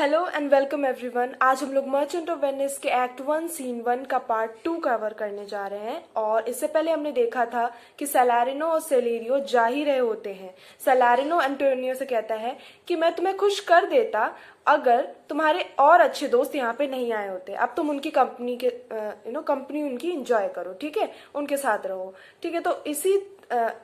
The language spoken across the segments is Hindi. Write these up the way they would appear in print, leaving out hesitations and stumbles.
Hello and welcome everyone. आज हम लोग मर्चेंट ऑफ वेनिस के एक्ट 1 सीन 1 का पार्ट 2 कवर करने जा रहे हैं। और इससे पहले हमने देखा था कि सैलारिनो और सेलेरियो जा ही रहे होते हैं। सैलारिनो एंटोनियो से कहता है कि मैं तुम्हें खुश कर देता अगर तुम्हारे और अच्छे दोस्त यहाँ पे नहीं आए होते। अब तुम उनकी कंपनी के कंपनी उनकी एंजॉय करो, ठीक है, उनके साथ रहो, ठीक है। तो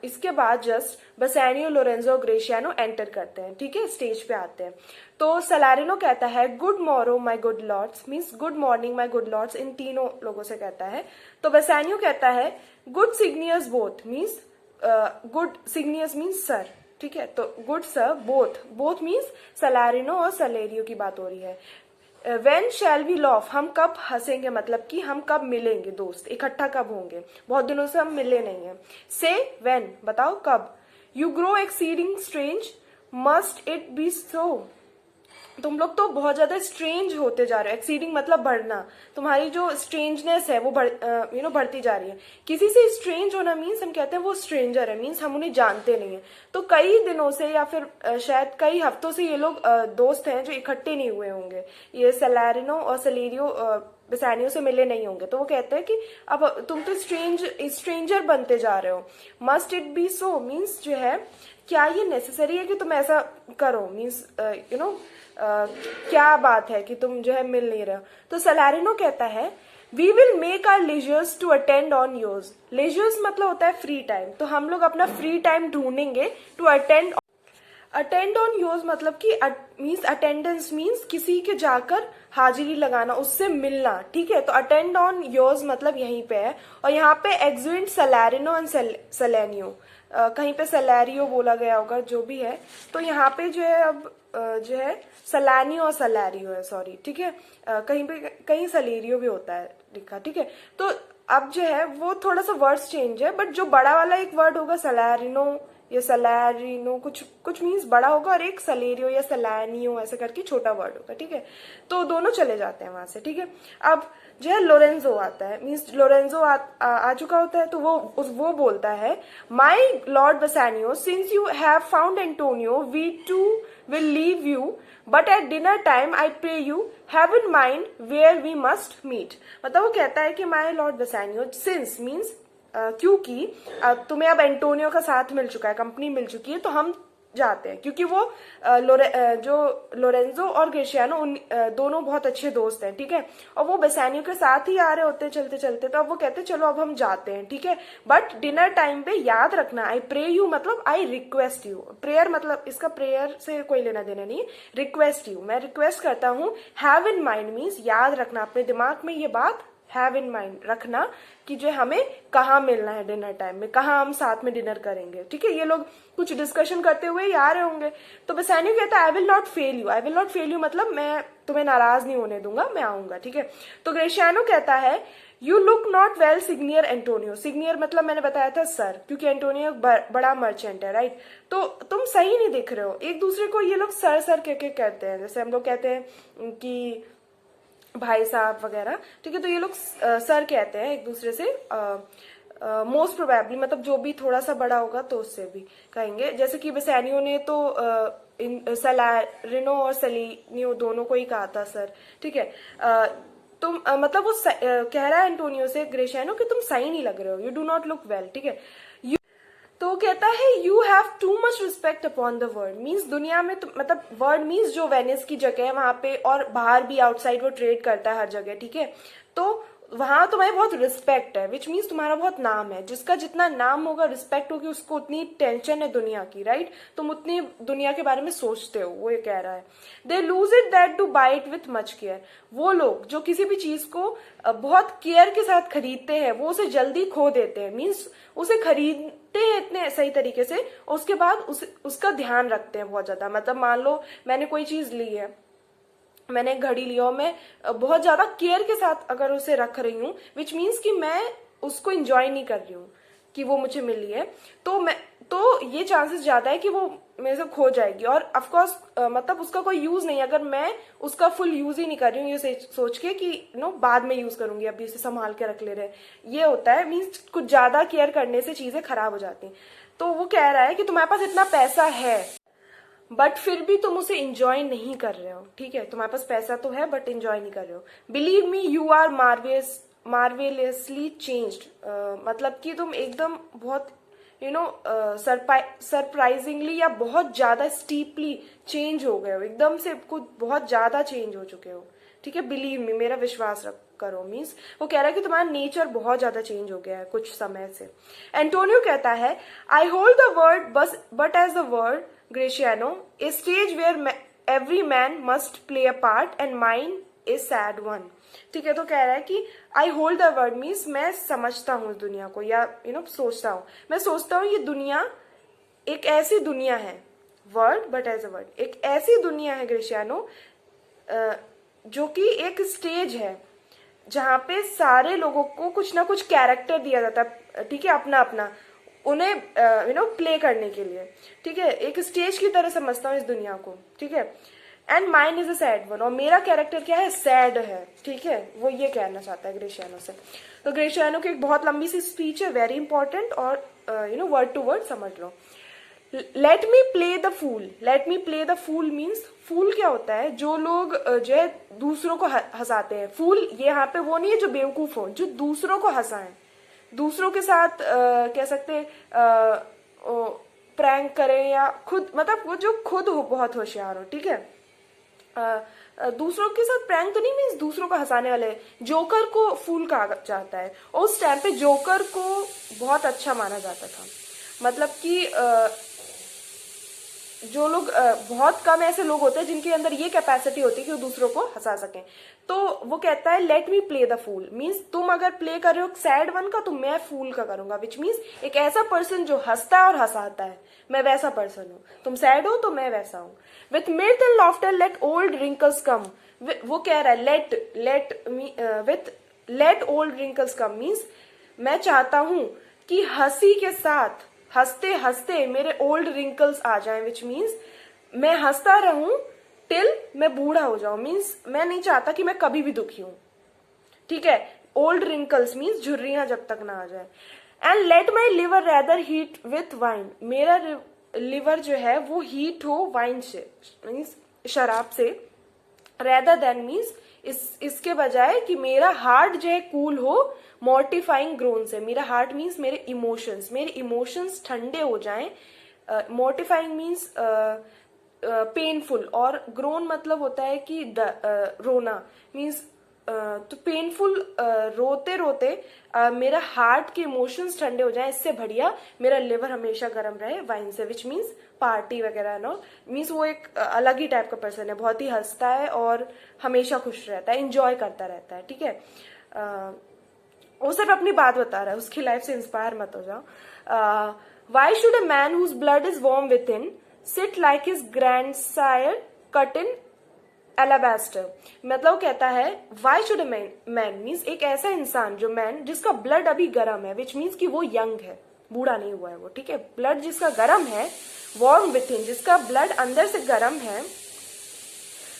इसके बाद जस्ट बसैनियो, लोरेंजो, ग्रेशियानो एंटर करते हैं, ठीक है, स्टेज पे आते हैं। तो सैलारिनो कहता है good morrow my good lords, means good morning my good lords, इन तीनों लोगों से कहता है। तो बसैनियो कहता है good signiors both, means good signiors means sir, ठीक है। तो good sir both, both means Salarino और सलेरियो की बात हो रही है। वेन शैल वी लॉफ, हम कब हंसेंगे, मतलब कि हम कब मिलेंगे, दोस्त इकट्ठा कब होंगे, बहुत दिनों से हम मिले नहीं है। से वेन, बताओ कब। You grow exceeding strange, must it be so, तुम लोग तो बहुत ज्यादा स्ट्रेंज होते जा रहे हो। एक्सीडिंग मतलब बढ़ना, तुम्हारी जो स्ट्रेंजनेस है वो बढ़ती जा रही है। किसी से स्ट्रेंज होना मीन्स हम कहते हैं वो स्ट्रेंजर है, मीन्स हम उन्हें जानते नहीं है। तो कई दिनों से या फिर शायद कई हफ्तों से ये लोग दोस्त हैं जो इकट्ठे नहीं हुए होंगे। ये सैलारिनो और सलेरियो बसैनियो से मिले नहीं होंगे। तो वो कहते हैं कि अब तुम तो स्ट्रेंजर बनते जा रहे हो। Must it be so means जो है, क्या ये नेसेसरी है कि तुम ऐसा करो, मीन्स क्या बात है कि तुम जो है मिल नहीं रहे हो। तो सैलारिनो कहता है we will make our leisures to attend on yours. Leisures मतलब होता है फ्री टाइम, तो हम लोग अपना फ्री टाइम ढूंढेंगे टू अटेंड ऑन योर्स, मतलब कि मीन्स अटेंडेंस मीन्स किसी के जाकर हाजिरी लगाना, उससे मिलना, ठीक है। तो अटेंड ऑन योर्स मतलब यहीं पे है। और यहाँ पे एक्सुएंट सैलारिनो एंड सेलेनियो, कहीं पे सैलारियो बोला गया होगा, जो भी है। तो यहाँ पे जो है अब जो है सलानियो और सैलारियो है, सॉरी, ठीक है। कहीं सलेरियो भी होता है लिखा, ठीक है। तो अब जो है वो थोड़ा सा वर्ड्स चेंज है, बट जो बड़ा वाला एक वर्ड होगा सैलारिनो या सैलारिनो, कुछ मीन्स बड़ा होगा, और एक सलेरियो या सैलानियो ऐसे करके छोटा वर्ड होगा, ठीक है। तो दोनों चले जाते हैं वहां से, ठीक है। अब जो है लोरेंजो आता है, मीन्स लोरेंजो आ चुका होता है। तो वो बोलता है my lord Bassanio, since you have found Antonio, we two will leave you, but at dinner time I pray you have in mind where we must meet. मतलब वो कहता है कि my lord Bassanio, since means क्योंकि तुम्हें अब एंटोनियो का साथ मिल चुका है, कंपनी मिल चुकी है, तो हम जाते हैं। क्योंकि वो जो लोरेंजो और ग्रेशियानो दोनों बहुत अच्छे दोस्त हैं, ठीक है। और वो बसैनियो के साथ ही आ रहे होते हैं चलते चलते। तो अब वो कहते हैं चलो अब हम जाते हैं, ठीक है। बट डिनर टाइम पे याद रखना, आई प्रे यू मतलब आई रिक्वेस्ट यू। प्रेयर मतलब इसका प्रेयर से कोई लेना देना नहीं है, रिक्वेस्ट यू, मैं रिक्वेस्ट करता हूँ। हैव इन माइंड मीन्स याद रखना, अपने दिमाग में ये बात हैव इन माइंड रखना कि जो हमें कहाँ मिलना है डिनर टाइम में, कहाँ हम साथ में डिनर करेंगे, ठीक है। ये लोग कुछ डिस्कशन करते हुए ही आ रहे होंगे। तो बसैनियो कहता है I will not fail you, I will not fail you मतलब मैं तुम्हें नाराज नहीं होने दूंगा, मैं आऊंगा, ठीक है। तो ग्रेशियानो कहता है you look not well signior Antonio. Signior मतलब मैंने बताया था सर, क्योंकि एंटोनियो बड़ा मर्चेंट है, राइट। तो तुम सही नहीं दिख रहे हो। एक दूसरे को ये लोग सर सर कह के कहते हैं, जैसे हम लोग कहते हैं कि भाई साहब वगैरह, ठीक है। तो ये लोग सर कहते हैं एक दूसरे से। मोस्ट प्रोबेबली मतलब जो भी थोड़ा सा बड़ा होगा तो उससे भी कहेंगे। जैसे कि बसैनियो ने तो सैलारिनो और सेलेनियो दोनों को ही कहा था सर, ठीक है। तुम मतलब वो कह रहा है एंटोनियो से ग्रेशियानो कि तुम सही नहीं लग रहे हो, you do not look well, ठीक है। तो कहता है you have too much respect upon the world, means दुनिया में, तो मतलब वर्ल्ड मीन्स जो वेनिस की जगह है वहां पे, और बाहर भी आउटसाइड वो ट्रेड करता है हर जगह, ठीक है। तो वहां तुम्हारी बहुत रिस्पेक्ट है, विच मीन्स तुम्हारा बहुत नाम है। जिसका जितना नाम होगा, रिस्पेक्ट होगी, उसको उतनी टेंशन है दुनिया की, राइट। तुम उतनी दुनिया के बारे में सोचते हो, वो ये कह रहा है। They lose it that two by it with much care, वो लोग जो किसी भी चीज को बहुत केयर के साथ खरीदते हैं वो उसे जल्दी खो देते हैं, मीन्स उसे खरीदते हैं इतने सही तरीके से, और उसके बाद उसका ध्यान रखते हैं बहुत ज्यादा। मतलब मान लो मैंने कोई चीज ली है, मैंने एक घड़ी ली और मैं बहुत ज्यादा केयर के साथ अगर उसे रख रही हूँ, विच मीन्स कि मैं उसको एंजॉय नहीं कर रही हूँ कि वो मुझे मिली है, तो ये चांसेस ज्यादा है कि वो मेरे से खो जाएगी। और ऑफकोर्स मतलब उसका कोई यूज नहीं, अगर मैं उसका फुल यूज ही नहीं कर रही हूँ ये सोच के कि बाद में यूज करूंगी, अभी इसे संभाल के रख ले रहे, ये होता है। मीन्स कुछ ज्यादा केयर करने से चीजें खराब हो जाती हैं। तो वो कह रहा है कि तुम्हारे पास इतना पैसा है, बट फिर भी तुम उसे इंजॉय नहीं कर रहे हो, ठीक है, तुम्हारे पास पैसा तो है बट इंजॉय नहीं कर रहे हो। Believe me you are marvellously changed, मतलब कि तुम एकदम बहुत सरप्राइजिंगली या बहुत ज्यादा स्टीपली चेंज हो गए हो, एकदम से कुछ बहुत ज्यादा चेंज हो चुके हो, ठीक है। बिलीव मी, मेरा विश्वास करो, मीन्स वो कह रहा है कि तुम्हारा नेचर बहुत ज्यादा चेंज हो गया है कुछ समय से। एंटोनियो कहता है I hold the world but as the world Gratiano a stage where every man must play a part and mine a sad one, ठीक है। तो कह रहा है कि I hold the world means मैं समझता हूँ दुनिया को, या सोचता हूँ, मैं सोचता हूँ ये दुनिया एक ऐसी दुनिया है, word but as a word, एक ऐसी दुनिया है ग्रेशियानो जो कि एक स्टेज है जहां पे सारे लोगों को कुछ ना कुछ कैरेक्टर दिया जाता है, ठीक है, अपना अपना उन्हें प्ले करने के लिए, ठीक है। एक स्टेज की तरह समझता हूँ इस दुनिया को, ठीक है। And mine is a sad one, और मेरा कैरेक्टर क्या है, सैड है, ठीक है, वो ये कहना चाहता है ग्रेशियानो से। तो ग्रेशियानो की एक बहुत लंबी सी स्पीच है, वेरी इंपॉर्टेंट, और वर्ड टू वर्ड समझ लो। Let me play the fool, let me play the fool means, fool क्या होता है, जो लोग जो है दूसरों को हंसाते हैं। फूल ये यहाँ पे वो नहीं है जो बेवकूफ हो, जो दूसरों को हंसाएं, दूसरों के साथ कह सकते प्रैंक करें, या खुद मतलब वो जो खुद हो बहुत होशियार हो, ठीक है। दूसरों के साथ प्रैंक तो नहीं मीन्स दूसरों को हंसाने वाले, जोकर को फूल कहा जाता है, और उस टाइम पे जोकर को बहुत अच्छा माना जाता था, मतलब कि जो लोग बहुत कम ऐसे लोग होते हैं जिनके अंदर ये कैपेसिटी होती है कि वो दूसरों को हंसा सकें। तो वो कहता है let me play the fool means तुम अगर प्ले कर रहे हो सैड वन का तो मैं फूल का करूंगा, विच मीन्स एक ऐसा पर्सन जो हंसता है और हंसाता है, मैं वैसा पर्सन हूँ। तुम सैड हो तो मैं वैसा हूँ। With mirth and laughter let old wrinkles come, वो कह रहा है let old wrinkles come means मैं चाहता हूं कि हंसी के साथ हंसते हंसते मेरे ओल्ड रिंकल्स आ जाएं, विच मीन्स मैं हंसता रहूं टिल मैं बूढ़ा हो जाऊं, मीन्स मैं नहीं चाहता कि मैं कभी भी दुखी हूं, ठीक है। ओल्ड रिंकल्स मीन्स झुर्रियां जब तक ना आ जाए। And let my liver rather heat with wine, मेरा लिवर जो है वो हीट हो वाइन से मीन्स शराब से, रेदर देन मीन्स इसके बजाय कि मेरा हार्ट जो है कूल हो मॉर्टिफाइंग ग्रोन से, मेरा हार्ट मीन्स मेरे इमोशंस ठंडे हो जाएं। मॉर्टिफाइंग मीन्स पेनफुल, और ग्रोन मतलब होता है कि रोना मीन्स तो पेनफुल, रोते रोते मेरा हार्ट के इमोशंस ठंडे हो जाएं, इससे बढ़िया मेरा लिवर हमेशा गर्म रहे वाइन से, विच मीन्स पार्टी वगैरह नो, मीन्स वो एक अलग ही टाइप का पर्सन है, बहुत ही हंसता है और हमेशा खुश रहता है, इंजॉय करता रहता है, ठीक है। वो सिर्फ अपनी बात बता रहा है, उसकी लाइफ से इंस्पायर मत हो जाओ। Why should a man whose blood is warm within sit like his grandsire cut in alabaster, मतलब वो कहता है why should a man means एक ऐसा इंसान जो मैन जिसका ब्लड अभी गर्म है, विच मीन्स कि वो यंग है, बूढ़ा नहीं हुआ है वो, ठीक है। ब्लड जिसका गर्म है, वार्म विथ इन जिसका ब्लड अंदर से गर्म है,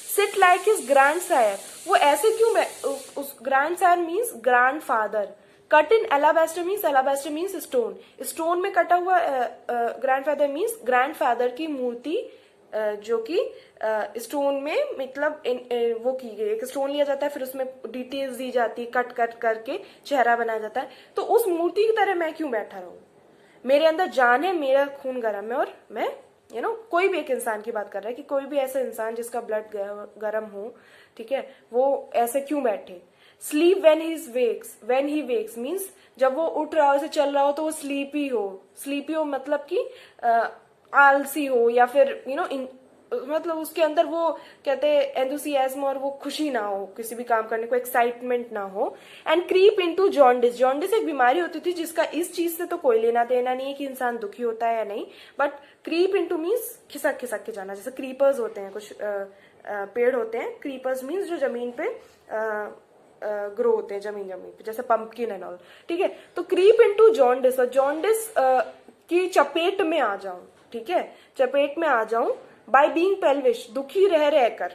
सिट लाइक हिज ग्रैंडसायर, वो ऐसे क्यों उस grandsire means grandfather, cut in alabaster means stone, stone में कटा हुआ ग्रैंडफादर मीन्स ग्रैंडफादर की मूर्ति जो कि स्टोन में मतलब वो की गई, एक स्टोन लिया जाता है फिर उसमें डिटेल्स दी जाती है, कट कट करके चेहरा बनाया जाता है, तो उस मूर्ति की तरह मैं क्यों बैठा रहूं, मेरे अंदर जान है, मेरा खून गर्म है, और मैं कोई भी एक इंसान की बात कर रहा है कि कोई भी ऐसा इंसान जिसका ब्लड गर्म हो, ठीक है, वो ऐसे क्यों बैठे। Sleep when he wakes means जब वो उठ रहा हो, ऐसे चल रहा हो तो वो स्लीपी हो मतलब कि आलसी हो, या फिर मतलब उसके अंदर वो कहते हैं एंथुसियाज्म और वो खुशी ना हो, किसी भी काम करने को एक्साइटमेंट ना हो। And creep into jaundice, jaundice एक बीमारी होती थी जिसका इस चीज से तो कोई लेना देना नहीं है कि इंसान दुखी होता है या नहीं, बट क्रीप इनटू मीन्स खिसक खिसक के जाना, जैसे क्रीपर्स होते हैं, कुछ पेड़ होते हैं, क्रीपर्स मीन्स जो जमीन पे ग्रो होते हैं, जमीन पे, जैसे पंपकिन एंड ऑल, ठीक है। तो क्रीप इनटू जॉन्डिस, और जॉन्डिस की चपेट में आ जाऊं, ठीक है, चपेट में आ जाऊं बाय बीइंग पेल्विश, दुखी रह रहकर।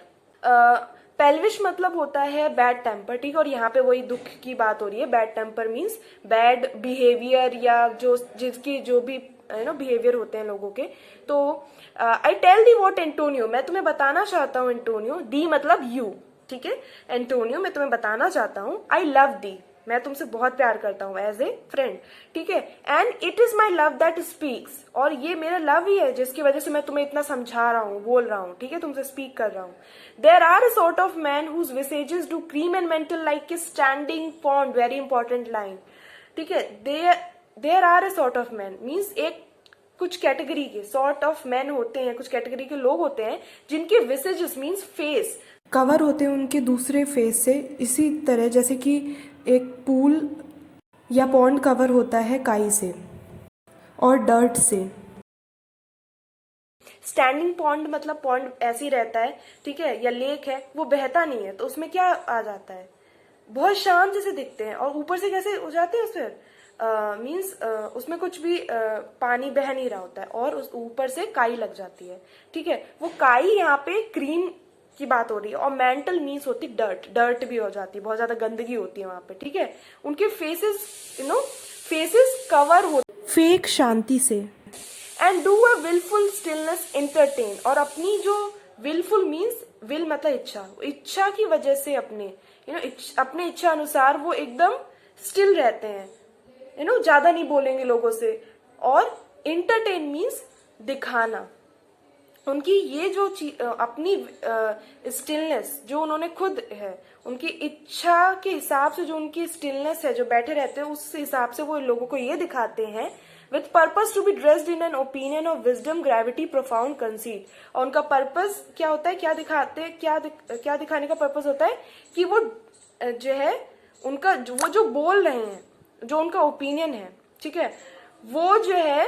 पेल्विश मतलब होता है बैड टेम्पर, ठीक है, और यहाँ पे वही दुख की बात हो रही है। Bad temper means bad behaviour, या जो जिसकी जो भी बिहेवियर होते हैं लोगों के। तो I tell thee what Antonio, मैं तुम्हें बताना चाहता हूँ एंटोनियो, दी मतलब यू, ठीक है, एंटोनियो मैं तुम्हें बताना चाहता हूँ, आई लव दी, मैं तुमसे बहुत प्यार करता हूँ एज ए फ्रेंड, ठीक है, and it is my love that speaks, और ये मेरा लव ही है जिसकी वजह से मैं तुम्हें इतना समझा रहा हूँ, बोल रहा हूँ, ठीक है, तुमसे स्पीक कर रहा हूँ। There are a sort of man whose visages do cream and mantle like a standing pond, very important line, ठीक है, there are a sort of man means एक कुछ कैटेगरी के सॉर्ट ऑफ मैन होते हैं, कुछ कैटेगरी के लोग होते हैं जिनके विसेजेस मीन्स फेस कवर होते हैं उनके दूसरे फेस से, इसी तरह जैसे कि एक पूल या पॉन्ड कवर होता है काई से और डर्ट से। स्टैंडिंग पॉन्ड मतलब पॉन्ड ऐसे ही रहता है, ठीक है, या लेक है वो बहता नहीं है, तो उसमें क्या आ जाता है, बहुत शांत जैसे दिखते हैं, और ऊपर से कैसे हो जाते हैं फिर मीन्स उसमें कुछ भी पानी बह नहीं रहा होता है और उस ऊपर से काई लग जाती है, ठीक है, वो काई यहाँ पे क्रीम की बात हो रही है, और मेंटल मीन्स होती डर्ट, डर्ट भी हो जाती है, बहुत ज्यादा गंदगी होती है वहां पे, ठीक है, उनके फेसेस फेसेस कवर होते फेक शांति से, and do a wilful stillness entertain, और अपनी जो विलफुल मीन्स विल मतलब इच्छा, इच्छा की वजह से अपने अपने इच्छा अनुसार वो एकदम स्टिल रहते हैं, ज्यादा नहीं बोलेंगे लोगों से, और इंटरटेन मीन्स दिखाना, उनकी ये जो अपनी स्टिलनेस जो उन्होंने खुद है, उनकी इच्छा के हिसाब से जो उनकी स्टिलनेस है, जो बैठे रहते हैं उस हिसाब से वो लोगों को ये दिखाते हैं, with purpose to be dressed in an opinion of wisdom gravity profound conceit, और उनका पर्पज क्या होता है, क्या दिखाते हैं, क्या दिखाने का पर्पज होता है कि वो जो है उनका वो जो बोल रहे हैं, जो उनका ओपिनियन है, ठीक है, वो जो है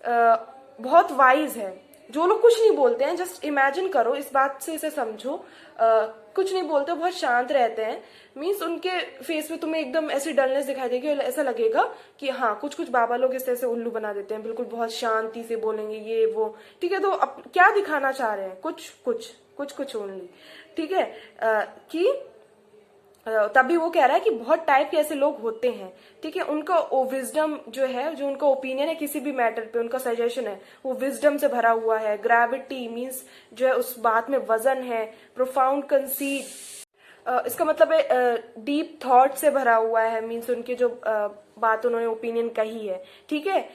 बहुत वाइज है, जो लोग कुछ नहीं बोलते हैं, जस्ट इमेजिन करो, इस बात से इसे समझो, कुछ नहीं बोलते, बहुत शांत रहते हैं, मीन्स उनके फेस में तुम्हें एकदम ऐसी डलनेस दिखाई देगी, ऐसा लगेगा कि हाँ कुछ कुछ बाबा लोग इस तरह से उल्लू बना देते हैं, बिल्कुल बहुत शांति से बोलेंगे ये वो, ठीक है, तो क्या दिखाना चाह रहे हैं, कुछ ओनली, ठीक है, कि तभी वो कह रहा है कि बहुत टाइप के ऐसे लोग होते हैं, ठीक है, उनका विजडम जो है, जो उनका ओपिनियन है किसी भी मैटर पे, उनका सजेशन है वो विजडम से भरा हुआ है, ग्रेविटी मींस जो है उस बात में वजन है, प्रोफाउंड कंसीट इसका मतलब है डीप थॉट से भरा हुआ है, मीन्स उनकी जो बात उन्होंने ओपिनियन कही है, ठीक है,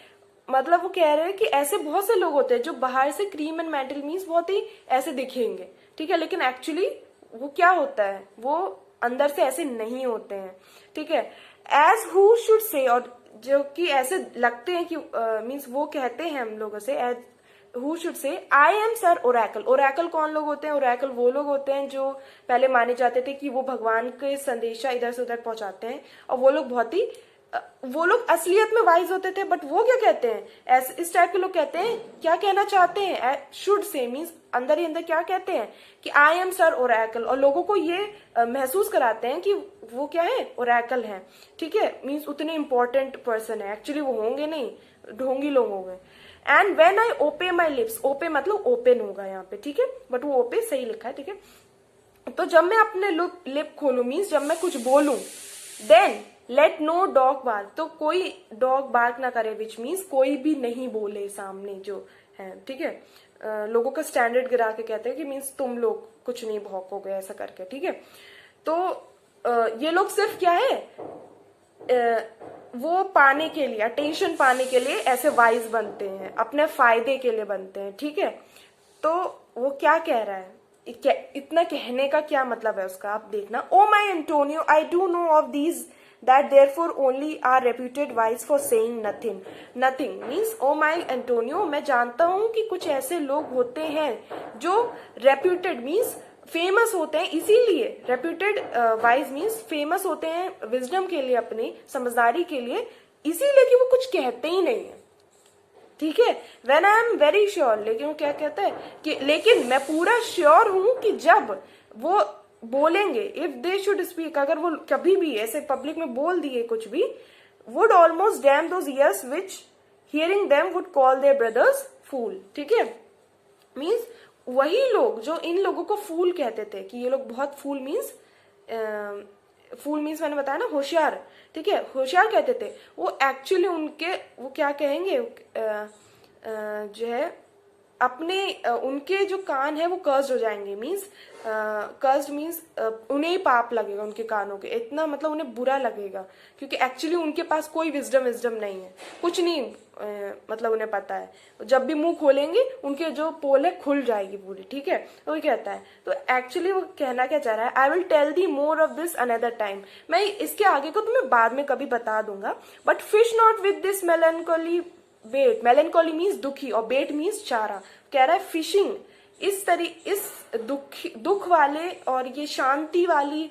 मतलब वो कह रहे हैं कि ऐसे बहुत से लोग होते हैं जो बाहर से क्रीम एंड मेंटल मीन्स बहुत ही ऐसे दिखेंगे, ठीक है, लेकिन एक्चुअली वो क्या होता है, वो अंदर से ऐसे नहीं होते हैं, ठीक है, एज हु शुड से, और जो कि ऐसे लगते हैं कि मीन्स वो कहते हैं हम लोगों से, as who should say I am sir oracle, oracle कौन लोग होते हैं, ओरेकल वो लोग होते हैं जो पहले माने जाते थे कि वो भगवान के संदेशा इधर से उधर पहुंचाते हैं, और वो लोग बहुत ही वो लोग असलियत में वाइज होते थे, बट वो क्या कहते हैं, ऐसे इस टाइप के लोग कहते हैं, क्या कहना चाहते हैं, शुड से मीन्स अंदर ही अंदर क्या कहते हैं कि आई एम सर ओरेकल, और लोगों को ये महसूस कराते हैं कि वो क्या है, ओरेकल है, ठीक है, मीन्स उतने इंपॉर्टेंट पर्सन है, एक्चुअली वो होंगे नहीं, ढोंगी लोग होंगे। एंड वेन आई ओपे माई लिप्स, ओपे मतलब ओपन होगा यहाँ पे, ठीक है, बट वो ओपे सही लिखा है, ठीक है, तो जब मैं अपने लिप खोलू मीन्स जब मैं कुछ बोलूं, then let no dog bark, तो कोई डॉग बार्क ना करे, विच मीन्स कोई भी नहीं बोले सामने जो है, ठीक है, लोगों का स्टैंडर्ड गिरा के कहते हैं कि मीन्स तुम लोग कुछ नहीं भौंकोगे ऐसा करके, ठीक है, तो ये लोग सिर्फ क्या है वो पाने के लिए, अटेंशन पाने के लिए ऐसे वाइज बनते हैं, अपने फायदे के लिए बनते हैं, ठीक है, तो वो क्या कह रहा है, इतना कहने का क्या मतलब है उसका, आप देखना, O my Antonio I do know of these that therefore only are reputed wise for saying nothing means oh my Antonio, मैं जानता हूं कि कुछ ऐसे लोग होते हैं जो reputed means फेमस होते हैं, इसीलिए reputed wise means फेमस होते हैं विजडम के लिए, अपनी समझदारी के लिए, इसीलिए कि वो कुछ कहते ही नहीं है, ठीक है, when I am very sure, लेकिन वो क्या कहता है कि लेकिन मैं पूरा श्योर हूं कि जब वो बोलेंगे, इफ दे शुड स्पीक, अगर वो कभी भी ऐसे पब्लिक में बोल दिए कुछ भी, would almost damn those ears which hearing them would call their brothers fool, ठीक है, मीन्स वही लोग जो इन लोगों को फूल कहते थे कि ये लोग बहुत फूल मीन्स मैंने बताया ना होशियार, ठीक है, होशियार कहते थे, वो एक्चुअली उनके वो क्या कहेंगे जो है अपने उनके जो कान है वो कर्स्ड हो जाएंगे, मीन्स कर्स्ड मीन्स उन्हें ही पाप लगेगा उनके कानों के, इतना मतलब उन्हें बुरा लगेगा, क्योंकि एक्चुअली उनके पास कोई विजडम नहीं है, कुछ नहीं मतलब उन्हें पता है, जब भी मुंह खोलेंगे उनके जो पोल है खुल जाएगी पूरी, ठीक है। तो वो कहता है, तो एक्चुअली वो कहना क्या चाह रहा है, I will tell thee more of this another time, मैं इसके आगे को तुम्हें बाद में कभी बता दूंगा, but fish not with this melancholy bait, melancholy means दुखी और बेट मीन्स चारा, कह रहा है फिशिंग इस दुख वाले और ये शांति वाली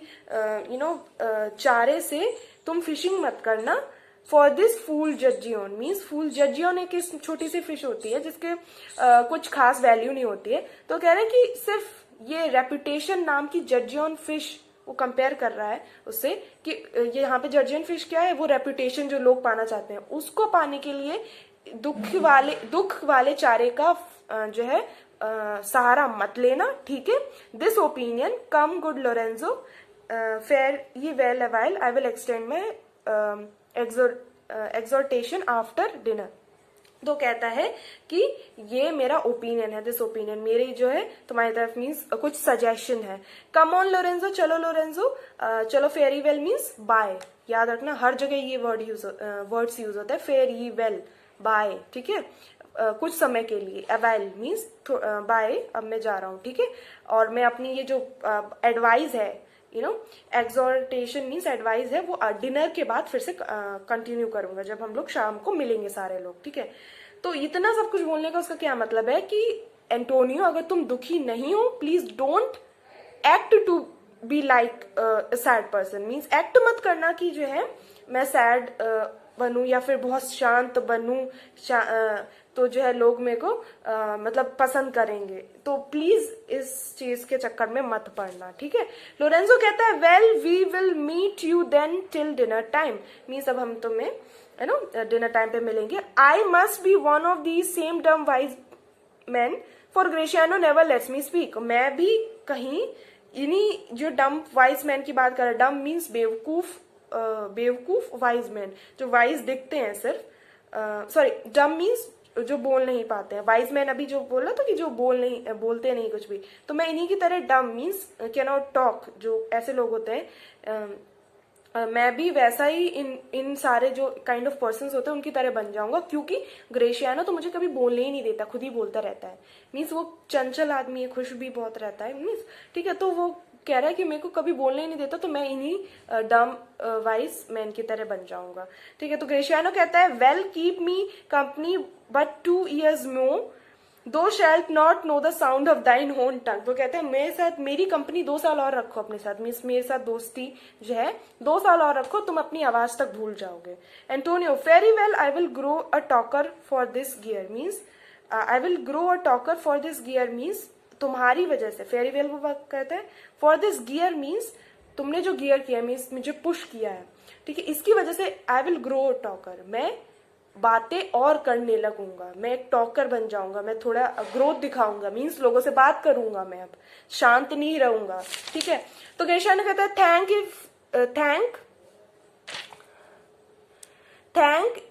चारे से तुम फिशिंग मत करना, फॉर दिस फूल जज्जियोन मीन्स, फूल जज्जियोन एक छोटी सी फिश होती है जिसके कुछ खास वैल्यू नहीं होती है, तो कह रहे हैं कि सिर्फ ये रेपुटेशन नाम की जज्जियोन फिश, वो कंपेयर कर रहा है उससे कि ये यहाँ पे जर्जियन फिश क्या है, वो रेपुटेशन जो लोग पाना चाहते हैं उसको पाने के लिए दुख वाले चारे का जो है सहारा मत लेना, ठीक है। This opinion come good Lorenzo fare ye well awhile, I will extend my exhortation after dinner. तो कहता है कि ये मेरा ओपिनियन है, दिस ओपिनियन मेरी जो है तुम्हारी तरफ मीन्स कुछ सजेशन है। कम ऑन लोरेंजो, चलो लोरेंजो, चलो फेयरी वेल मीन्स बाय, याद रखना हर जगह ये वर्ड्स यूज होता है, फेयर ये वेल बाय, ठीक है, कुछ समय के लिए। अवाइल मीन्स बाय, अब मैं जा रहा हूँ, ठीक है, और मैं अपनी ये जो एडवाइस है, एक्सोर्टेशन मीन्स एडवाइस है, वो डिनर के बाद फिर से कंटिन्यू करूंगा जब हम लोग शाम को मिलेंगे सारे लोग, ठीक है। तो इतना सब कुछ बोलने का उसका क्या मतलब है कि एंटोनियो अगर तुम दुखी नहीं हो, please don't act to be like sad person, means act मत करना कि जो है मैं सैड बनूं या फिर बहुत शांत बनूं, तो जो है लोग मेरे को मतलब पसंद करेंगे, तो प्लीज इस चीज के चक्कर में मत पड़ना, ठीक है। लोरेंजो कहता है well we will meet you then till dinner time, means अब हम तुम्हें डिनर टाइम पे मिलेंगे। I must be one of the same dumb wise man for Gratiano never lets me speak, मैं भी कहीं इन्हीं जो डम वाइज मैन की बात कर रहा है, डम मीन्स बेवकूफ वाइज मैन जो वाइज दिखते हैं सिर्फ, सॉरी डम मीन्स जो बोल नहीं पाते हैं, वाइज मैन अभी जो बोला था कि जो बोलते नहीं कुछ भी, तो मैं इन्हीं की तरह डम मीन्स कैन नॉट टॉक, जो ऐसे लोग होते हैं, मैं भी वैसा ही इन सारे जो काइंड ऑफ पर्सन्स होते हैं उनकी तरह बन जाऊंगा, क्योंकि ग्रेशियानो तो मुझे कभी बोलने ही नहीं देता, खुद ही बोलता रहता है, मीन्स वो चंचल आदमी है, खुश भी बहुत रहता है, मीन्स ठीक है। तो वो कह रहा है कि मेरे को कभी बोलने ही नहीं देता, तो मैं इन्हीं डम वाइज मैन की तरह बन जाऊंगा, ठीक है। तो ग्रेशियानो कहता है well keep me company but 2 years more, thou shalt not know the sound of thine own टंग, वो कहते हैं मेरे साथ मेरी कंपनी 2 साल और रखो अपने साथ, मीन्स मेरे साथ दोस्ती जो है 2 साल और रखो, तुम अपनी आवाज तक भूल जाओगे। Antonio very well I will grow a talker for this gear, means I will grow a talker for this gear, means तुम्हारी वजह से, फेरी वेल वो कहते हैं, फॉर दिस गियर मीन्स तुमने जो गियर किया मीन्स मुझे पुश किया है, ठीक है, इसकी वजह से आई विल ग्रो टॉकर, मैं बातें और करने लगूंगा, मैं एक टॉकर बन जाऊंगा, मैं थोड़ा ग्रोथ दिखाऊंगा, मीन्स लोगों से बात करूंगा, मैं अब शांत नहीं रहूंगा, ठीक है। तो ग्रेशियानो कहता है thank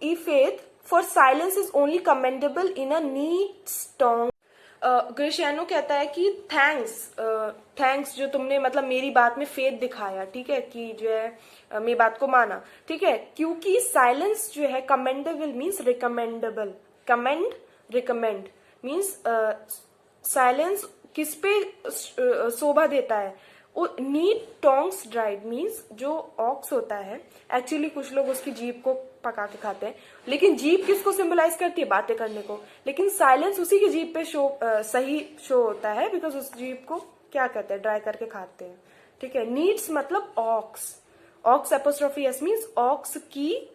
i' faith for silence is only commendable in a neat strong. Gratiano कहता है कि थैंक्स जो तुमने मतलब मेरी बात में फेथ दिखाया, ठीक है, कि जो है मेरी बात को माना, ठीक है, क्योंकि साइलेंस जो है commendable means recommendable, recommend means silence किस पे शोभा देता है, नीट टोंग्स ड्राइड मीन्स जो ऑक्स होता है, एक्चुअली कुछ लोग उसकी जीभ को पका के खाते हैं, लेकिन जीभ किसको सिंबलाइज करती है, बातें करने को, लेकिन साइलेंस उसी की जीभ पे सही शो होता है, बिकॉज उस जीभ को क्या कहते हैं, ड्राई करके खाते हैं, ठीक है। नीड्स मतलब ox apostrophe s means ox की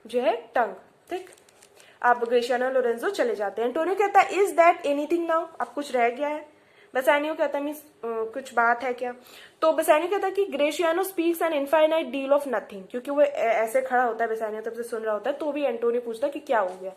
जो है टंग, ठीक। अब ग्रेशियानो लोरेंजो चले जाते हैं। एंटोनियो कहता है इज दैट एनीथिंग नाउ, अब कुछ रह गया है। बेसानियो कहता है मीन्स कुछ बात है क्या, तो बेसानियो कहता है कि Gratiano speaks an infinite deal of nothing, क्योंकि वो ऐसे खड़ा होता है, बेसानियो तब से सुन रहा होता है, तो भी एंटोनियो पूछता है कि क्या हो गया,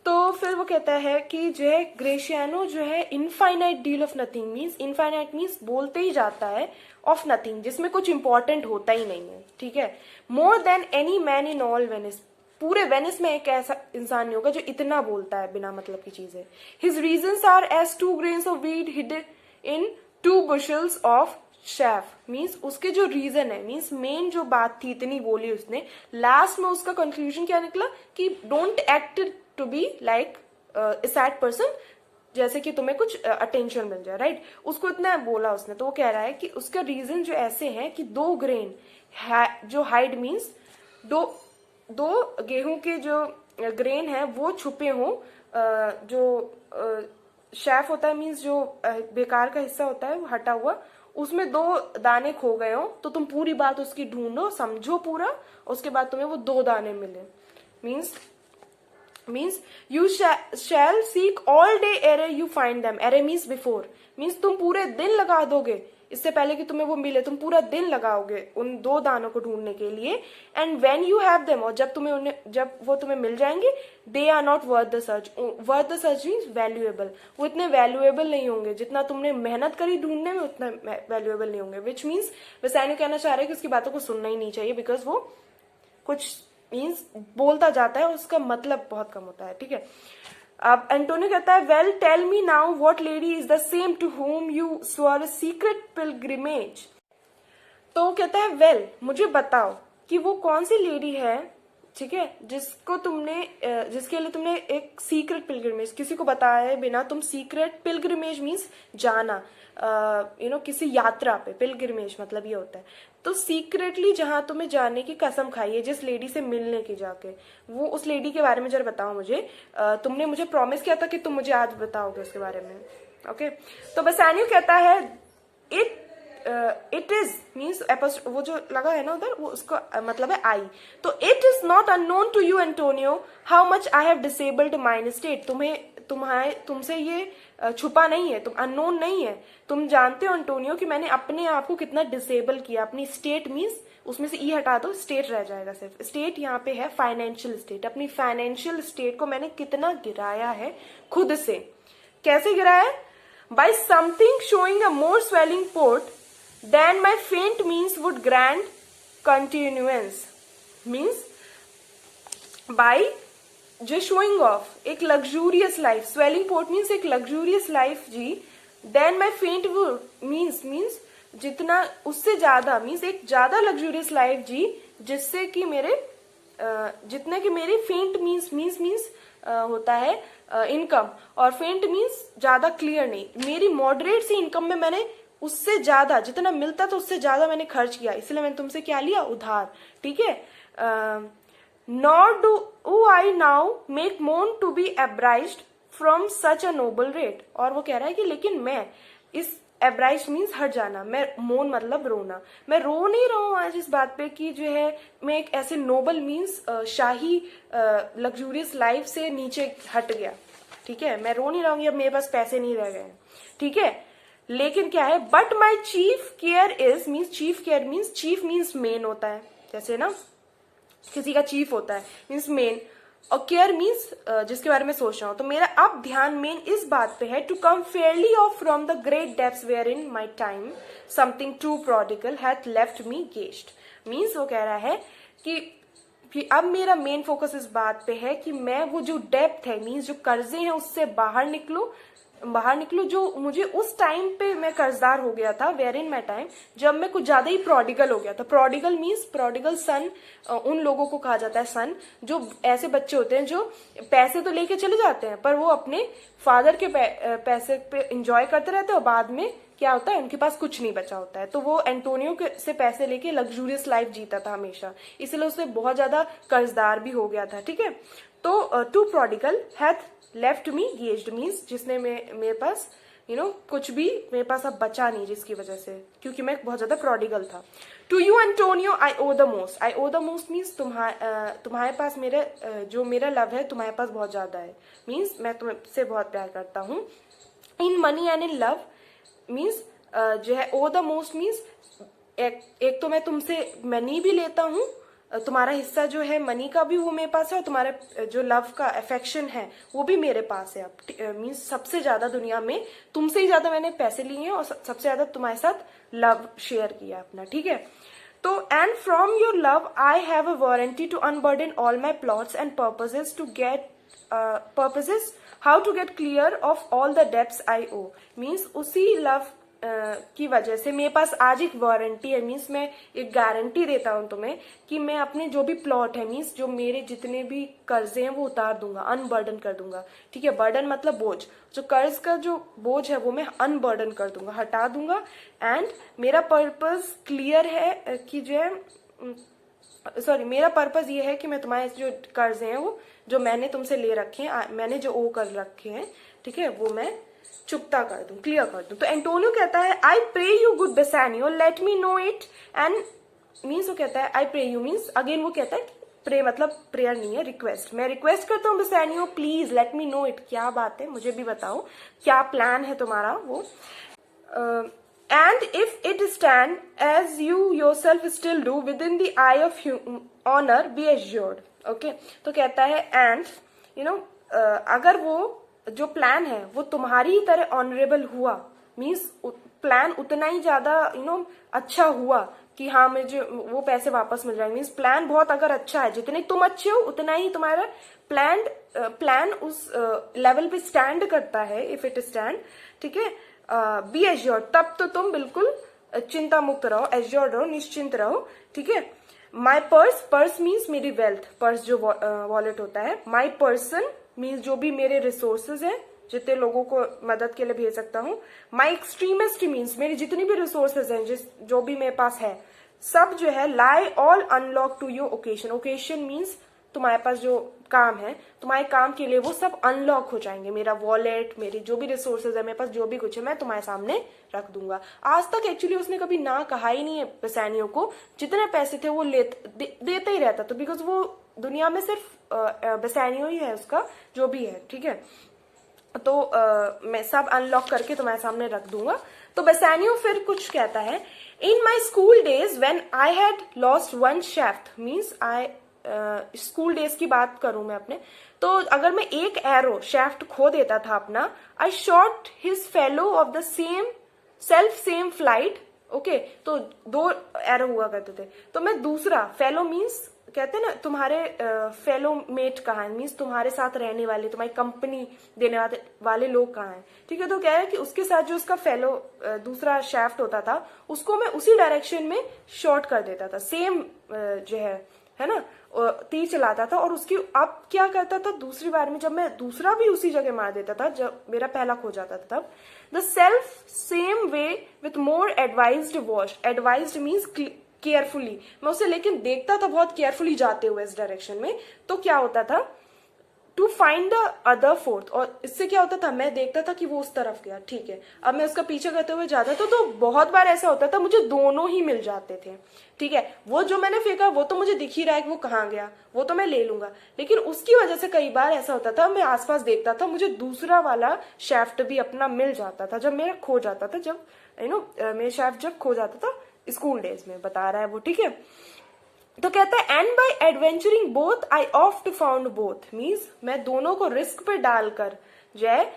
तो फिर वो कहता है कि जो है ग्रेशियानो जो है infinite deal of nothing means, infinite means बोलते ही जाता है, ऑफ नथिंग जिसमें कुछ इंपॉर्टेंट होता ही नहीं है, ठीक है। More than any man in all Venice, पूरे वेनिस में एक ऐसा इंसान नहीं होगा जो इतना बोलता है बिना मतलब की चीजें। His reasons are as 2 grains of wheat hidden in 2 bushels of chaff. Means उसके जो रीजन है, मीन्स मेन जो बात थी इतनी बोली उसने, लास्ट में उसका कंक्लूजन क्या निकला कि don't act to be like a sad person, जैसे कि तुम्हें कुछ अटेंशन मिल जाए, राइट। उसको इतना बोला उसने, तो वो कह रहा है कि उसका रीजन जो ऐसे हैं कि 2 grain जो हाइड मीन्स दो गेहूं के जो ग्रेन है वो छुपे हों, जो शेफ होता है मीन्स जो बेकार का हिस्सा होता है वो हटा हुआ, उसमें 2 दाने खो गए हो, तो तुम पूरी बात उसकी ढूंढो, समझो पूरा, उसके बाद तुम्हें वो 2 दाने मिले। Means you shall seek all day array you find them. Array means before, means तुम पूरे दिन लगा दोगे इससे पहले कि तुम्हें वो मिले, तुम पूरा दिन लगाओगे उन 2 दानों को ढूंढने के लिए। And when you have them, और जब वो तुम्हें मिल जाएंगे, they are not worth the search. Worth the search means valuable, वो इतने वैल्यूएबल नहीं होंगे जितना तुमने मेहनत करी ढूंढने में, उतना वैल्यूएबल नहीं होंगे। विच मीन्स वैसे कहना चाह रहे हैं कि उसकी बातों को सुनना ही नहीं चाहिए, बिकॉज वो कुछ मीन्स बोलता जाता है, उसका मतलब बहुत कम होता है, ठीक है। अब एंटोनियो कहता है, well tell me now what lady is the same to whom you swore secret pilgrimage. तो वो कहता है, वेल मुझे बताओ कि वो कौन सी लेडी है, ठीक है, जिसके लिए तुमने एक सीक्रेट पिलग्रिमेज, किसी को बताए बिना तुम सीक्रेट पिलग्रिमेज मीन्स जाना, किसी यात्रा पे, पिलग्रिमेज मतलब ये होता है, तो सीक्रेटली जहां तुम्हें जाने की कसम खाई है, जिस लेडी से मिलने की जाके, वो उस लेडी के बारे में जरा बताओ मुझे। तुमने मुझे प्रॉमिस किया था कि तुम मुझे आज बताओगे उसके बारे में, ओके। तो बेसानियो कहता है, इट इज मीन्स वो जो लगा है ना उधर, वो उसका मतलब है आई। तो it is not unknown to you Antonio how much I have disabled mine state. तुमसे ये छुपा नहीं है, तुम अननोन नहीं है, तुम जानते हो एंटोनियो कि मैंने अपने आप को कितना डिसेबल किया। अपनी स्टेट मीन्स उसमें से ई हटा दो, स्टेट रह जाएगा सिर्फ। स्टेट यहाँ पे है फाइनेंशियल स्टेट, अपनी फाइनेंशियल स्टेट को मैंने कितना गिराया है खुद से। कैसे गिराया है? By something showing a more swelling port than my faint means would grant continuance. Means by जो शोइंग ऑफ एक luxurious life, swelling port means एक लग्जूरियस लाइफ जी, than my faint would means जितना उससे ज्यादा, मीन्स एक ज्यादा लग्जूरियस लाइफ जी, जिससे कि जितने की मेरी फेंट मीन्स होता है इनकम, और फेंट मीन्स ज्यादा क्लियर नहीं, मेरी मॉडरेट सी इनकम में मैंने उससे ज्यादा जितना मिलता था उससे ज्यादा मैंने खर्च किया, इसलिए मैंने तुमसे क्या लिया? उधार, ठीक है। Nor do I now make moan to be abridged from such a noble rate. और वो कह रहा है कि लेकिन मैं इस एब्राइज मीन्स हट जाना, मैं मोन मतलब रोना, मैं रो नहीं रहा हूं आज इस बात पे कि जो है मैं एक ऐसे नोबल मीन्स शाही लग्जूरियस लाइफ से नीचे हट गया, ठीक है। मैं रो नहीं रहा हूं अब मेरे पास पैसे नहीं रह गए, ठीक है। लेकिन क्या है? But my chief care is means chief care means chief means main होता है, जैसे ना किसी का चीफ होता है मीन्स मेन, और केयर मीन्स जिसके बारे में सोच रहा हूं। तो मेरा अब ध्यान मेन इस बात पे है, to come fairly off from the great depths wherein my time something true prodigal hath left me guest. Means वो कह रहा है कि अब मेरा मेन फोकस इस बात पे है कि मैं वो जो डेप्थ है मीन्स जो कर्जे हैं उससे बाहर निकलूं, जो मुझे उस टाइम पे मैं कर्जदार हो गया था, वेयर इन माई टाइम, जब मैं कुछ ज्यादा ही प्रोडिगल हो गया था। प्रोडिगल मीन्स प्रोडिगल सन, उन लोगों को कहा जाता है सन, जो ऐसे बच्चे होते हैं जो पैसे तो लेके चले जाते हैं पर वो अपने फादर के पैसे पे इंजॉय करते रहते हैं, और बाद में क्या होता है उनके पास कुछ नहीं बचा होता है। तो वो एंटोनियो से पैसे लेके लग्जूरियस लाइफ जीता था हमेशा, इसलिए उससे बहुत ज्यादा कर्जदार भी हो गया था, ठीक है। तो too prodigal hath left me gaged means जिसने मेरे पास कुछ भी मेरे पास अब बचा नहीं, जिसकी वजह से, क्योंकि मैं बहुत ज्यादा प्रोडिगल था। To you Antonio I owe the most. I owe the most means तुम्हारे पास जो मेरा लव है तुम्हारे पास बहुत ज्यादा है, मीन्स मैं तुमसे बहुत प्यार करता हूँ। In money and in love means जो है ओ द मोस्ट मीन्स एक तो मैं तुमसे मनी भी लेता हूँ, तुम्हारा हिस्सा जो है मनी का भी वो मेरे पास है, और तुम्हारा जो लव का अफेक्शन है वो भी मेरे पास है। अब मीन्स सबसे ज्यादा दुनिया में तुमसे ही ज्यादा मैंने पैसे लिए हैं, और सबसे ज्यादा तुम्हारे साथ लव शेयर किया अपना, ठीक है। तो and from your love I have a warranty to unburden all my plots and purposes to get purposes how to get clear of all the debts I owe. Means उसी लव की वजह से मेरे पास आज एक वारंटी है, मीन्स मैं एक गारंटी देता हूं तुम्हें कि मैं अपने जो भी प्लॉट है, मीन्स जो मेरे जितने भी कर्जे हैं वो उतार दूंगा, अनबर्डन कर दूंगा। ठीक है, बर्डन मतलब बोझ, जो कर्ज का जो बोझ है वो मैं अनबर्डन कर दूंगा, हटा दूंगा। एंड मेरा पर्पस क्लियर है कि जो है सॉरी मेरा पर्पस ये है कि मैं तुम्हारे जो कर्जे हैं वो जो मैंने तुमसे ले रखे हैं, मैंने जो ओ कर रखे हैं, ठीक है, वो मैं चुकता कर दूं, क्लियर कर दूं। तो एंटोनियो कहता है I pray you good Bassanio let me know it and means वो कहता है I pray you means again वो कहता है प्रे मतलब प्रेयर नहीं है, रिक्वेस्ट। मैं रिक्वेस्ट करता हूँ Bassanio please let me know it, क्या बात है मुझे भी बताओ, क्या प्लान है तुम्हारा वो। And if it stand as you yourself still do within the eye of honour be assured. Okay, तो कहता है एंड यू नो अगर वो जो प्लान है वो तुम्हारी ही तरह ऑनरेबल हुआ, मीन्स प्लान उतना ही ज्यादा अच्छा हुआ कि हाँ मुझे वो पैसे वापस मिल जाएंगे, मीन्स प्लान बहुत अगर अच्छा है, जितने तुम अच्छे हो उतना ही तुम्हारा प्लान उस लेवल पे स्टैंड करता है, इफ इट स्टैंड। ठीक है, बी एश्योर्ड, तब तो तुम बिल्कुल चिंता मुक्त रहो, एश्योर्ड रहो, निश्चिंत रहो। ठीक है, माई पर्स मीन्स मेरी वेल्थ, पर्स जो वॉलेट होता है। माई पर्सन मीन्स जो भी मेरे रिसोर्सेज हैं, जितने लोगों को मदद के लिए भेज सकता हूँ। माई एक्सट्रीमिस्ट मीन्स मेरी जितनी भी रिसोर्सेज हैं, जो भी मेरे पास है, सब जो है lie all unlock to your occasion. Occasion means तुम्हारे पास जो काम है, तुम्हारे काम के लिए वो सब अनलॉक हो जाएंगे। मेरा वॉलेट, मेरी जो भी रिसोर्सेज है, मेरे पास जो भी कुछ है, मैं तुम्हारे सामने रख दूंगा। आज तक एक्चुअली उसने कभी ना कहा ही नहीं है बेसानियो को, जितने पैसे थे वो देते ही रहता था, बिकॉज वो दुनिया में सिर्फ बेसानियो ही है उसका जो भी है। ठीक है, तो मैं सब अनलॉक करके तुम्हारे सामने रख दूंगा। तो बेसानियो फिर कुछ कहता है, in my school days when I had lost one shaft, means I school days की बात करूं मैं अपने, तो अगर मैं एक एरो शेफ्ट खो देता था अपना, आई shot his fellow of the same flight. Okay, तो 2 एरो हुआ करते थे, तो मैं दूसरा, फेलो मीन्स कहते हैं ना तुम्हारे फेलो मेट कहाँ है, मीन्स तुम्हारे साथ रहने वाले, तुम्हारी कंपनी देने वाले लोग कहाँ हैं। ठीक है, तो कह रहा है कि उसके साथ जो उसका फेलो दूसरा शेफ्ट होता था उसको मैं उसी डायरेक्शन में शॉट कर देता था, सेम जो है ना, तीर चलाता था। और उसकी अब क्या करता था, दूसरी बार में जब मैं दूसरा भी उसी जगह मार देता था जब मेरा पहला खो जाता था, तब the self same way with more advised wash. Advised means carefully, मैं उसे लेकिन देखता था बहुत केयरफुली जाते हुए इस डायरेक्शन में, तो क्या होता था to find the other forth, और इससे क्या होता था, मैं देखता था कि वो उस तरफ गया, ठीक है, अब मैं उसका पीछे करते हुए जाता था, तो बहुत बार ऐसा होता था मुझे दोनों ही मिल जाते थे। ठीक है, वो जो मैंने फेंका वो तो मुझे दिख ही रहा है कि वो कहाँ गया, वो तो मैं ले लूंगा, लेकिन उसकी वजह से कई बार ऐसा होता था मैं आसपास देखता था, मुझे दूसरा वाला शेफ्ट भी अपना मिल जाता था जब मेरा खो जाता था, जब मेरे शेफ्ट जब खो जाता था स्कूल डेज में, बता रहा है वो। ठीक है, तो कहता है and by adventuring both I oft found both, means मैं दोनों को रिस्क पे डालकर जो है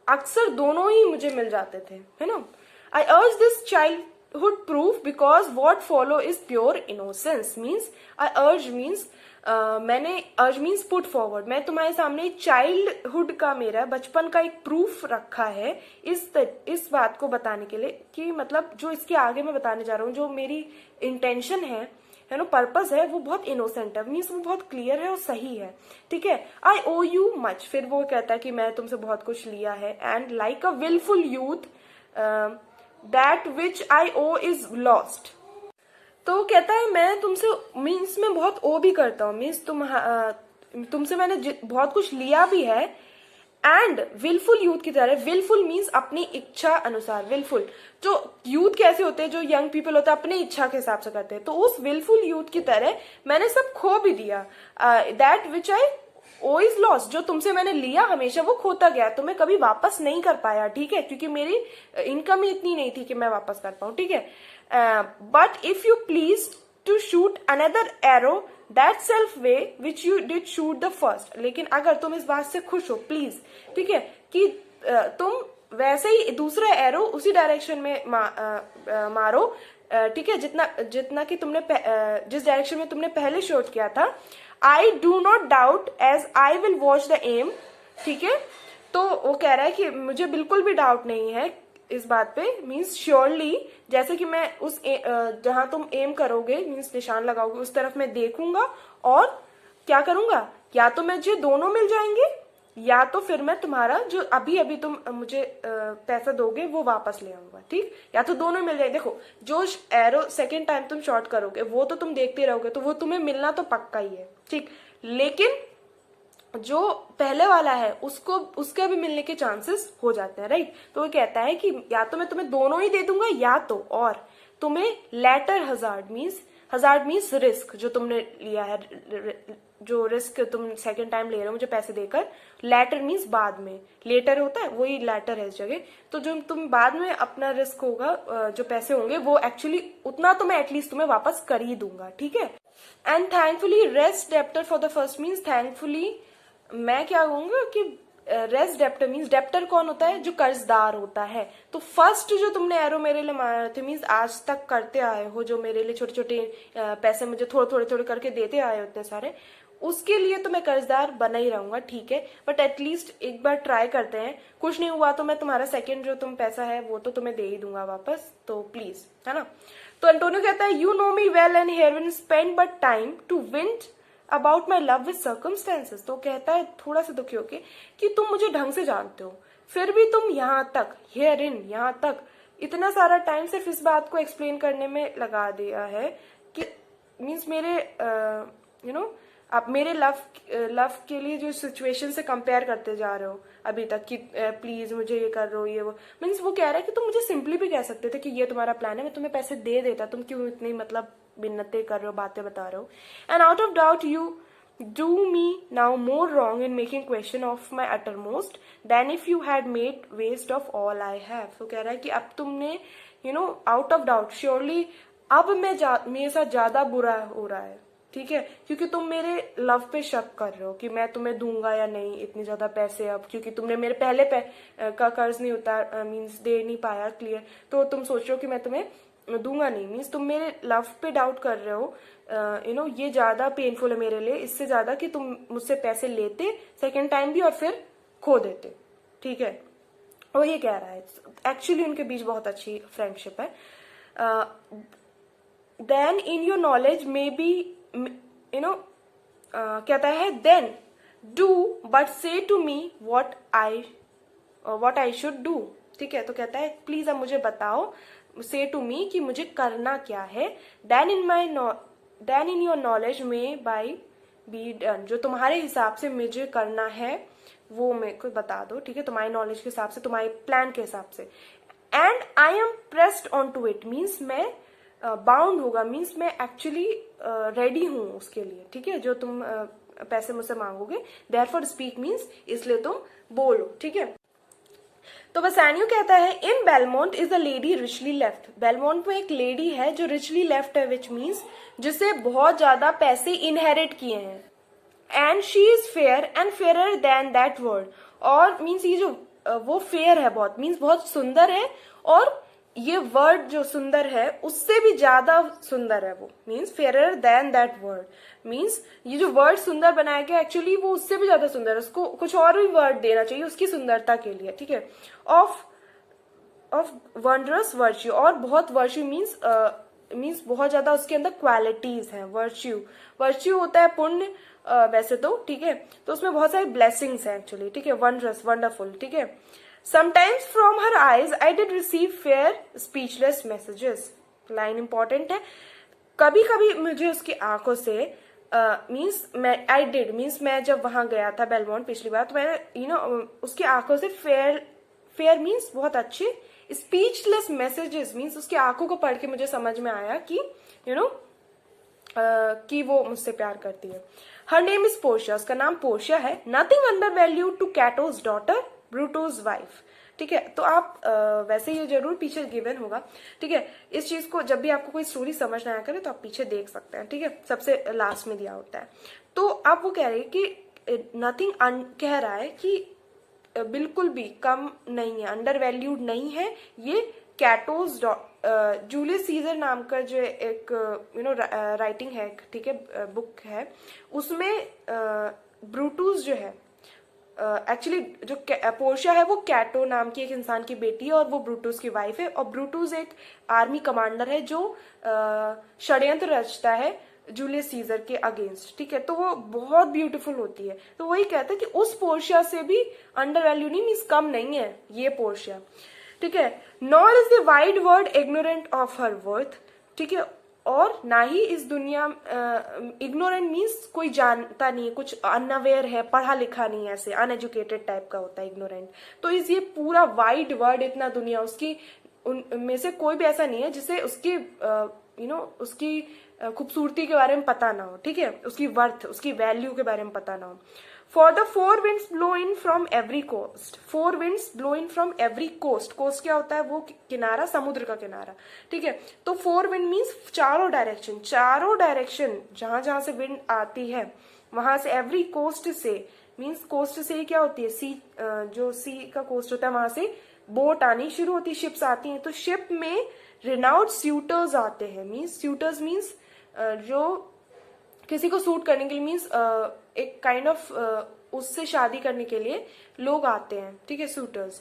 अक्सर दोनों ही मुझे मिल जाते थे, है ना। आई अर्ज this childhood proof because what follow is pure innocence, means I अर्ज मीन्स मैंने अर्ज मीन्स पुट फॉरवर्ड, मैं तुम्हारे सामने चाइल्डहुड का, मेरा बचपन का एक प्रूफ रखा है इस बात को बताने के लिए कि मतलब जो इसके आगे मैं बताने जा रहा हूँ, जो मेरी इंटेंशन है ना, पर्पस है, वो बहुत इनोसेंट है, मीन्स वो बहुत क्लियर है और सही है। ठीक है, आई ओ यू मच, फिर वो कहता है कि मैं तुमसे बहुत कुछ लिया है, and like a wilful youth that which I owe is lost. तो कहता है मैं तुमसे मीन्स मैं बहुत ओ भी करता हूँ, मीन्स तुमसे मैंने बहुत कुछ लिया भी है, एंड विलफुल यूथ की तरह, विलफुल मीन्स अपनी इच्छा अनुसार, विलफुल जो यूथ कैसे होते हैं, जो यंग पीपल होते हैं अपनी इच्छा के हिसाब से करते हैं, तो उस विलफुल यूथ की तरह मैंने सब खो भी दिया। That which I owe is loss, जो तुमसे मैंने लिया हमेशा वो खोता गया, तो मैं कभी वापस नहीं कर पाया। ठीक है, क्योंकि मेरी इनकम ही इतनी नहीं थी कि मैं वापस कर पाऊं। ठीक है, but if you please to shoot another arrow that self way which you did shoot the first, लेकिन अगर तुम इस बात से खुश हो प्लीज, ठीक है, कि तुम वैसे ही दूसरा एरो उसी डायरेक्शन में मारो, ठीक है, जितना जितना कि तुमने जिस डायरेक्शन में तुमने पहले शॉट किया था। I do not doubt as I will watch the aim, ठीक है। तो वो कह रहा है कि मुझे बिल्कुल भी डाउट नहीं है इस बात पे, मीन्स श्योरली, जैसे कि मैं उस जहां तुम एम करोगे मीन्स निशान लगाओगे उस तरफ मैं देखूंगा, और क्या करूंगा, या तो मुझे दोनों मिल जाएंगे, या तो फिर मैं तुम्हारा जो अभी अभी तुम मुझे पैसा दोगे वो वापस ले आऊंगा, ठीक, या तो दोनों मिल जाएंगे। देखो जो एरो सेकेंड टाइम तुम शॉर्ट करोगे वो तो तुम देखते रहोगे, तो वो तुम्हें मिलना तो पक्का ही है, ठीक, लेकिन जो पहले वाला है उसको उसके भी मिलने के चांसेस हो जाते हैं, राइट। तो वो कहता है कि या तो मैं तुम्हें दोनों ही दे दूंगा, या तो और तुम्हें लेटर हजार्ड मीन्स रिस्क जो तुमने लिया है, जो रिस्क तुम सेकंड टाइम ले रहे हो मुझे पैसे देकर, लेटर मीन्स बाद में, लेटर होता है वही लेटर है इस जगह, तो जो तुम बाद में अपना रिस्क होगा जो पैसे होंगे वो एक्चुअली उतना तो मैं एटलीस्ट तुम्हें वापस कर ही दूंगा, ठीक है। And thankfully rest debtor for the first means thankfully मैं क्या कहूंगा कि रेस्ट डेप्टर मीन्स डेप्टर कौन होता है, जो कर्जदार होता है। तो फर्स्ट जो तुमने एरो मेरे लिए मारे थे मीन्स आज तक करते आए हो, जो मेरे लिए छोटे छोटे पैसे मुझे थोड़े थोड़े करके देते आए हो इतने सारे, उसके लिए तो मैं कर्जदार बना ही रहूंगा, ठीक है, बट एटलीस्ट एक बार ट्राई करते हैं, कुछ नहीं हुआ तो मैं तुम्हारा सेकंड जो तुम पैसा है वो तो तुम्हें दे ही दूंगा वापस, तो प्लीज, है ना। तो एंटोनियो कहता है you know me well and here will spend but time to wind about my love with circumstances. तो कहता है थोड़ा सा दुखी होके कि तुम मुझे ढंग से जानते हो, फिर भी तुम यहाँ तक यहाँ तक इतना सारा टाइम सिर्फ इस बात को एक्सप्लेन करने में लगा दिया है कि मीन्स मेरे आप मेरे लव के लिए जो सिचुएशन से कंपेयर करते जा रहे हो अभी तक कि प्लीज मुझे ये कर रहे हो ये वो, मीन्स वो कह रहा है कि तुम मुझे सिंपली भी कह सकते थे कि ये तुम्हारा प्लान है, मैं तुम्हें पैसे दे देता, तुम क्यों इतनी मतलब मिन्नतें कर रहे हो, बातें बता रहे हो। And out of doubt you do me now more wrong in making question of my uttermost than if you had made waste of all I have. तो कह रहा है कि अब तुमने आउट ऑफ डाउट श्योरली अब मेरे साथ ज्यादा बुरा हो रहा है, ठीक है, क्योंकि तुम मेरे लव पे शक कर रहे हो कि मैं तुम्हें दूंगा या नहीं इतने ज्यादा पैसे, अब क्योंकि तुमने मेरे पहले का कर्ज नहीं उतार मीन्स दे नहीं पाया क्लियर, तो तुम सोच रहे हो कि मैं तुम्हें दूंगा नहीं, मीन्स तुम मेरे लव पे डाउट कर रहे हो। ये ज्यादा पेनफुल है मेरे लिए इससे ज्यादा कि तुम मुझसे पैसे लेते सेकेंड टाइम भी और फिर खो देते, ठीक है। और ये कह रहा है एक्चुअली उनके बीच बहुत अच्छी फ्रेंडशिप है। Then in your knowledge may be कहता है then do but say to me what I should do, ठीक है। तो कहता है प्लीज अब मुझे बताओ, से टू मी कि मुझे करना क्या है, देन इन योर नॉलेज में बाई बी डन, जो तुम्हारे हिसाब से मुझे करना है वो मेरे को बता दो, ठीक है, तुम्हारी नॉलेज के हिसाब से, तुम्हारे प्लान के हिसाब से। And I am pressed on to it means मैं बाउंड होगा, मीन्स मैं एक्चुअली रेडी हूं उसके लिए, ठीक है, जो तुम पैसे मुझसे मांगोगे, देयरफॉर स्पीक मीन्स इसलिए तुम बोलो, ठीक है। तो बसानियो कहता है in Belmont is a lady richly left, Belmont में एक लेडी है जो रिचली लेफ्ट है, विच मीन्स जिसे बहुत ज्यादा पैसे इनहेरिट किए हैं, and she is fair and fairer then that word, और मीन्स ये जो वो फेयर है बहुत, मीन्स बहुत सुंदर है, और ये वर्ड जो सुंदर है उससे भी ज्यादा सुंदर है वो, means fairer then that word, means ये जो वर्ड सुंदर बनाया गया एक्चुअली वो उससे भी ज्यादा सुंदर है, उसको कुछ और भी वर्ड देना चाहिए उसकी सुंदरता के लिए, ठीक है। ऑफ वंडरस वर्च्यू, और बहुत वर्च्यू मीन्स बहुत ज्यादा उसके अंदर क्वालिटीज हैं, वर्च्यू होता है पुण्य वैसे तो, ठीक है, तो उसमें बहुत सारी ब्लेसिंग्स हैं एक्चुअली, ठीक है, वंडरस वंडरफुल, ठीक है। Sometimes from her eyes I did receive fair speechless messages, line important है, कभी कभी मुझे उसकी आंखों से मीन्स मैं जब वहां गया था बेलमोंट पिछली बार, तो मैंने उसकी आंखों से फेयर मीन्स बहुत अच्छे, स्पीचलेस मैसेजेस मीन्स उसकी आंखों को पढ़ के मुझे समझ में आया कि कि वो मुझसे प्यार करती है। हर नेम इज पोर्शिया, उसका नाम पोर्शिया है। Nothing undervalue to Cato's daughter Brutus' wife, ठीक है। तो आप वैसे ये जरूर पीछे गिवन होगा, ठीक है, इस चीज को जब भी आपको कोई स्टोरी समझ ना आया करे तो आप पीछे देख सकते हैं, ठीक है, सबसे लास्ट में दिया होता है। तो आप वो कह रहे हैं कि नथिंग कह रहा है कि बिल्कुल भी कम नहीं है, अंडर वैल्यूड नहीं है। ये कैटोज जूलियस सीजर नाम का जो एक राइटिंग है, ठीक है, बुक है, उसमें ब्रूटूस जो है, एक्चुअली जो पोर्शिया है वो कैटो नाम की एक इंसान की बेटी है और वो ब्रूटूस की वाइफ है। और ब्रूटूस एक आर्मी कमांडर है जो षड्यंत्र रचता है जूलियस सीजर के अगेंस्ट, ठीक है। तो वो बहुत ब्यूटीफुल होती है। तो वही कहते हैं कि उस पोर्शिया से भी अंडर वैल्यू नहीं, मीन्स कम नहीं है ये पोर्शिया, ठीक है। Nor is the wide world ignorant of her worth, ठीक है। और ना ही इस दुनिया, इग्नोरेंट मीन्स कोई जानता नहीं है, कुछ अनअवेयर है, पढ़ा लिखा नहीं है, ऐसे अनएजुकेटेड टाइप का होता है इग्नोरेंट। तो इस ये पूरा वाइड वर्ल्ड, इतना दुनिया, उसकी उनमें से कोई भी ऐसा नहीं है जिसे उसकी उसकी खूबसूरती के बारे में पता ना हो, ठीक है, उसकी वर्थ, उसकी वैल्यू के बारे में पता ना हो। For the four winds blow in from every coast, four winds blow in from every coast, coast क्या होता है, वो किनारा, समुद्र का किनारा, ठीक है। तो फोर विंड मीन्स चारों डायरेक्शन, चारों डायरेक्शन जहां जहां से विंड आती है वहां से, एवरी कोस्ट से मीन्स कोस्ट से क्या होती है, सी, जो सी का कोस्ट होता है वहां से बोट आनी शुरू होती है, शिप्स आती हैं। तो शिप में रिनाउड स्यूटर्स आते हैं, मीन्स स्यूटर्स मीन्स जो किसी को सूट करने के लिए, मीन्स एक काइंड ऑफ उससे शादी करने के लिए लोग आते हैं, ठीक है, सूटर्स,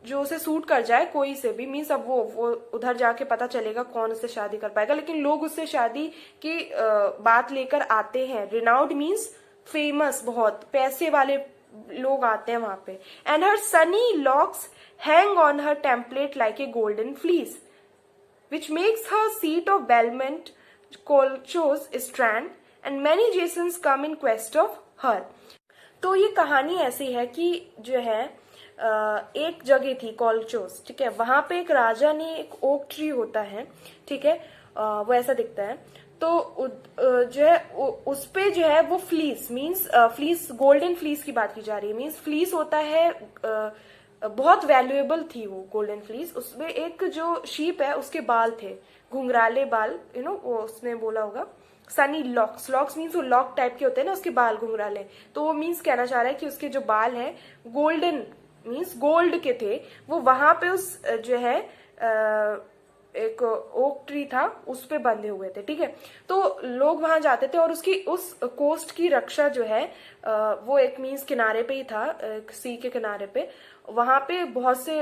जो उसे सूट कर जाए कोई से भी, मीन्स अब वो उधर जाके पता चलेगा कौन उससे शादी कर पाएगा, लेकिन लोग उससे शादी की बात लेकर आते हैं। रिनाउड मीन्स फेमस, बहुत पैसे वाले लोग आते हैं वहां पे। And her Sunny locks hang on her template like a golden fleece which makes her seat of bailment Colchos strand and many Jasons come in quest of her। तो ये कहानी ऐसी है कि जो है एक जगह थी कॉल्चोस, ठीक है, वहां पे एक राजा ने, एक ओक ट्री होता है, ठीक है, वो ऐसा दिखता है। तो जो है उस पे जो है वो fleece means fleece, golden fleece की बात की जा रही है, मीन्स फ्लीस होता है, बहुत वैल्यूएबल थी वो गोल्डन फ्लीस। उसमें एक जो शीप है उसके बाल थे, घुंघराले बाल, वो उसने बोला होगा सनी लॉक्स, लॉक्स मीन्स वो लॉक टाइप के होते हैं ना, उसके बाल घुंघराले। तो वो मीन्स कहना चाह रहा है कि उसके जो बाल हैं गोल्डन मीन्स गोल्ड के थे, वो वहां पे उस जो है एक ओक ट्री था उस पे बंधे हुए थे, ठीक है। तो लोग वहां जाते थे और उसकी उस कोस्ट की रक्षा जो है वो एक मीन्स किनारे पे ही था, सी के किनारे पे, वहां पे बहुत से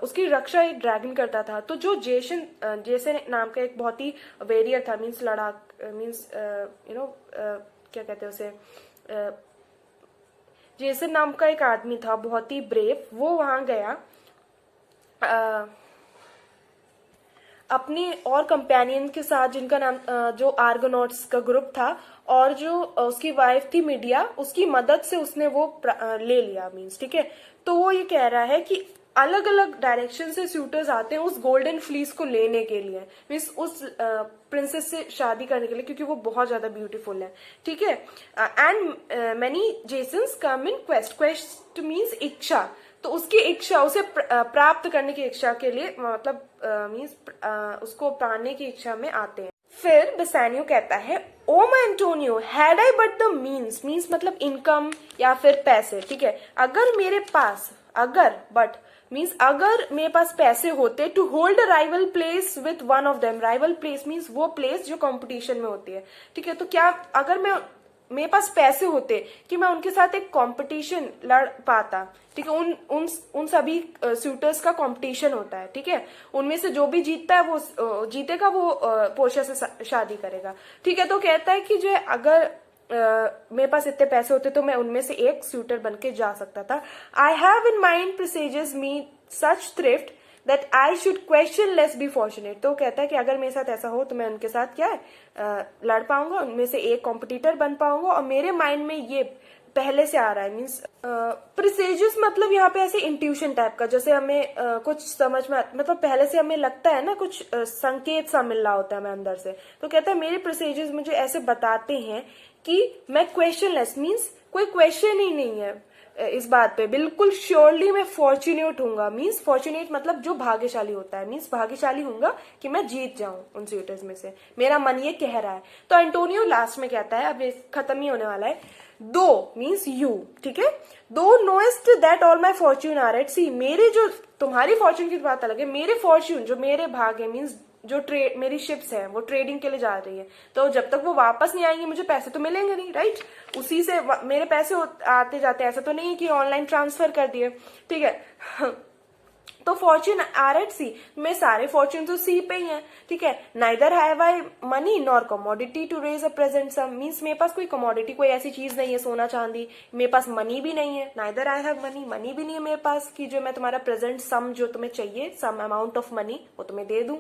उसकी रक्षा एक ड्रैगन करता था। तो जो जेसन नाम का एक बहुत ही वेरियर था, मीन्स लड़ाक, मीन्स क्या कहते हैं उसे, जेसन नाम का एक आदमी था बहुत ही ब्रेव, वो वहां गया अपनी और कंपेनियन के साथ, जिनका नाम जो आर्गोनॉट्स का ग्रुप था, और जो उसकी वाइफ थी मीडिया, उसकी मदद से उसने वो ले लिया मीन्स, ठीक है। तो वो ये कह रहा है कि अलग अलग डायरेक्शन से सूटर्स आते हैं उस गोल्डन फ्लीस को लेने के लिए, मीन्स उस प्रिंसेस से शादी करने के लिए, क्योंकि वो बहुत ज्यादा ब्यूटीफुल है, ठीक है। And many Jason's come in quest, quest means इच्छा, तो उसकी इच्छा, उसे प्राप्त करने की इच्छा के लिए, मतलब मीन्स उसको पाने की इच्छा में आते हैं। फिर बेसानियो कहता है, oh my Antonio, had I but the means, means मतलब इनकम या फिर पैसे, ठीक है, अगर मेरे पास, अगर बट मीन्स अगर मेरे पास पैसे होते, to hold a rival place with one of them, rival place means वो प्लेस जो कंपटीशन में होती है, ठीक है। तो क्या अगर मेरे पास पैसे होते कि मैं उनके साथ एक कंपटीशन लड़ पाता, ठीक है, उन सभी सूटर्स का कंपटीशन होता है, ठीक है, उनमें से जो भी जीतता है वो जीतेगा, वो पोर्शिया से शादी करेगा, ठीक है। तो कहता है कि जो है अगर मेरे पास इतने पैसे होते तो मैं उनमें से एक सूटर बन के जा सकता था। I have in mind presages me such thrift that I should questionless be fortunate. तो कहता है कि अगर मेरे साथ ऐसा हो तो मैं उनके साथ क्या है लड़ पाऊंगा, उनमें से एक कॉम्पिटिटर बन पाऊंगा, और मेरे माइंड में ये पहले से आ रहा है। मीन्स प्रिसेजेस मतलब यहाँ पे ऐसे इंट्यूशन टाइप का, जैसे हमें कुछ समझ में, मतलब पहले से हमें लगता है ना, कुछ संकेत सा मिल रहा होता है हमें अंदर से। तो कहता है मेरे प्रिसेजेस मुझे ऐसे बताते हैं कि मैं क्वेश्चन लेस, मीन्स कोई क्वेश्चन ही नहीं है, इस बात पे बिल्कुल श्योरली मैं फॉर्चुनेट हूंगा, मीन्स फॉर्चुनेट मतलब जो भाग्यशाली होता है, मीन्स भाग्यशाली हूंगा कि मैं जीत जाऊं उन स्यूटर्स में से, मेरा मन ये कह रहा है। तो एंटोनियो लास्ट में कहता है, अब ये खत्म ही होने वाला है, दो मीन्स यू, ठीक है, thou knowest that all my fortune are at sea, मेरे जो तुम्हारी फॉर्च्यून की बात अलग है, मेरे फॉर्च्यून जो मेरे भाग है, मीन्स जो मेरी शिप्स है वो ट्रेडिंग के लिए जा रही है, तो जब तक वो वापस नहीं आएंगी मुझे पैसे तो मिलेंगे नहीं, राइट, उसी से मेरे पैसे आते जाते, ऐसा तो नहीं है कि ऑनलाइन ट्रांसफर कर दिए, ठीक है। तो फॉर्च्यून आर एट सी, मेरे सारे फॉर्च्यून तो सी पे ही है, ठीक है। Neither have I money nor commodity to raise a present sum, means मेरे पास कोई कमोडिटी, कोई ऐसी चीज नहीं है सोना चांदी, मेरे पास मनी भी नहीं है, neither I have money, money भी नहीं है मेरे पास कि जो मैं तुम्हारा प्रेजेंट सम जो तुम्हें चाहिए, सम अमाउंट ऑफ मनी वो तुम्हें दे दूं।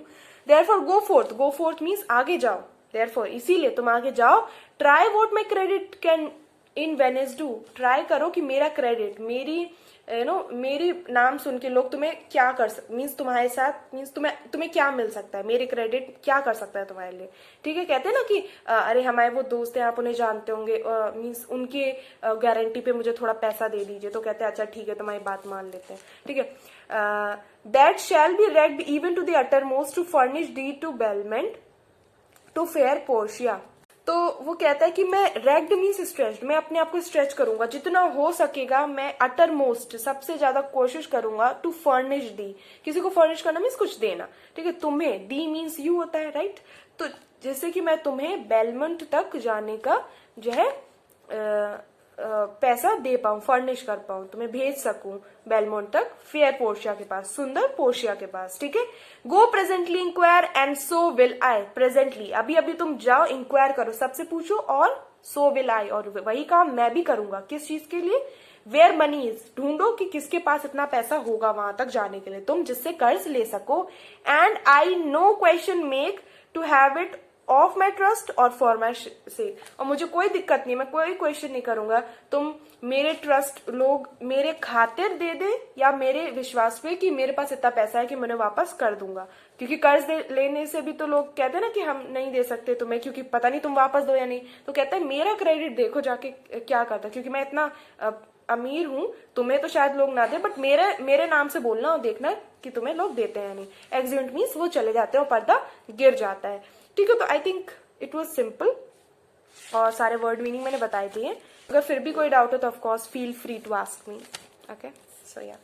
देयरफॉर गो फोर्थ, गो फोर्थ मीन्स आगे जाओ, देयरफॉर इसीलिए तुम आगे जाओ। Try what my credit can in Venice do, try करो कि मेरा क्रेडिट, मेरी मेरी नाम सुन के लोग तुम्हें क्या कर मीन्स तुम्हारे साथ, मीन्स तुम्हें क्या मिल सकता है, मेरे क्रेडिट क्या कर सकता है तुम्हारे लिए, ठीक है। कहते हैं ना कि अरे हमारे वो दोस्त हैं आप उन्हें जानते होंगे, मीन्स उनके गारंटी पे मुझे थोड़ा पैसा दे दीजिए, तो कहते हैं अच्छा ठीक है तुम्हारी बात मान लेते हैं, ठीक है। That shall be racked even to the uttermost to furnish thee to Belmont to fair Portia, तो वो कहता है कि मैं रेग्ड मीन्स स्ट्रेच्ड, मैं अपने आप को स्ट्रेच करूंगा जितना हो सकेगा, मैं अटर मोस्ट सबसे ज्यादा कोशिश करूंगा टू फर्निश दी, किसी को फर्निश करना मीन्स कुछ देना, ठीक है, तुम्हें, दी मीन्स यू होता है, राइट, तो जैसे कि मैं तुम्हें बेलमंट तक जाने का जो है पैसा दे पाऊं, फर्निश कर पाऊं, तुम्हें भेज सकूं बेलमोंट तक, फेयर पोर्शिया के पास, सुंदर पोर्शिया के पास, ठीक है। Go presently inquire and so will I, presently अभी अभी तुम जाओ, इंक्वायर करो, सबसे पूछो, और सो विल आई, और वही काम मैं भी करूंगा, किस चीज के लिए, वेयर मनी इज, ढूंढो कि किसके पास इतना पैसा होगा वहां तक जाने के लिए तुम, जिससे कर्ज ले सको, and I no question make to have it of my trust और फॉर माई से, और मुझे कोई दिक्कत नहीं, मैं कोई क्वेश्चन नहीं करूंगा, तुम मेरे ट्रस्ट लोग मेरे खातिर दे दे या मेरे विश्वास पे कि मेरे पास इतना पैसा है कि मैं वापस कर दूंगा, क्योंकि कर्ज लेने से भी तो लोग कहते हैं ना कि हम नहीं दे सकते तुम्हें क्योंकि पता नहीं तुम वापस दो या नहीं, तो कहते हैं मेरा क्रेडिट देखो जाके क्या करता, क्योंकि मैं इतना अमीर हूं, तुम्हें तो शायद लोग ना दे, बट मेरे नाम से बोलना और देखना कि तुम्हें लोग देते हैं नहीं, एक्सीडेंट मीन्स वो चले जाते हैं और पर्दा गिर जाता है, ठीक है। तो I think it was simple, और सारे वर्ड मीनिंग मैंने बताए दिए, अगर फिर भी कोई डाउट हो तो of course feel free to ask me, okay, so या।